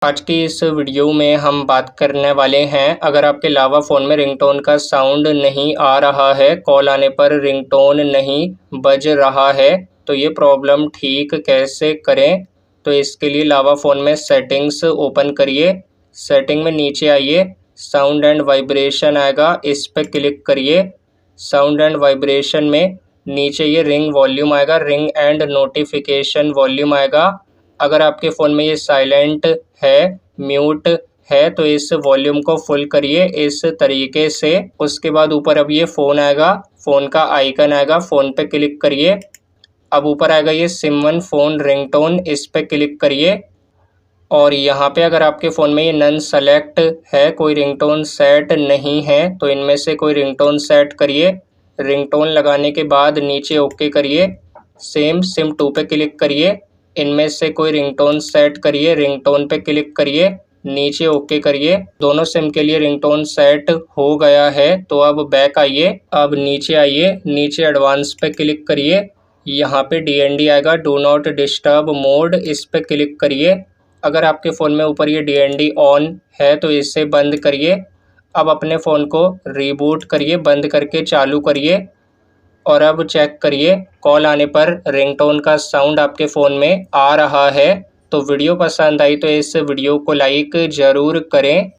आज की इस वीडियो में हम बात करने वाले हैं, अगर आपके लावा फ़ोन में रिंगटोन का साउंड नहीं आ रहा है, कॉल आने पर रिंगटोन नहीं बज रहा है, तो ये प्रॉब्लम ठीक कैसे करें। तो इसके लिए लावा फ़ोन में सेटिंग्स ओपन करिए। सेटिंग में नीचे आइए, साउंड एंड वाइब्रेशन आएगा, इस पर क्लिक करिए। साउंड एंड वाइब्रेशन में नीचे ये रिंग वॉल्यूम आएगा, रिंग एंड नोटिफिकेशन वॉल्यूम आएगा। अगर आपके फ़ोन में ये साइलेंट है, म्यूट है, तो इस वॉल्यूम को फुल करिए इस तरीके से। उसके बाद ऊपर अब ये फ़ोन आएगा, फ़ोन का आइकन आएगा, फ़ोन पे क्लिक करिए। अब ऊपर आएगा ये सिम1 फ़ोन रिंगटोन, इस पे क्लिक करिए। और यहाँ पे अगर आपके फ़ोन में ये नन सेलेक्ट है, कोई रिंगटोन सेट नहीं है, तो इनमें से कोई रिंगटोन सेट करिए। रिंगटोन लगाने के बाद नीचे ओके करिए। सेम सिम2 पे क्लिक करिए, इनमें से कोई रिंगटोन सेट करिए, रिंगटोन पे क्लिक करिए, नीचे ओके करिए। दोनों सिम के लिए रिंगटोन सेट हो गया है, तो अब बैक आइए। अब नीचे आइए, नीचे एडवांस पे क्लिक करिए। यहाँ पे DND आएगा, डू नॉट डिस्टर्ब मोड, इस पे क्लिक करिए। अगर आपके फ़ोन में ऊपर ये DND ऑन है तो इसे बंद करिए। अब अपने फ़ोन को रीबूट करिए, बंद करके चालू करिए और अब चेक करिए कॉल आने पर रिंगटोन का साउंड आपके फ़ोन में आ रहा है। तो वीडियो पसंद आई तो इस वीडियो को लाइक ज़रूर करें।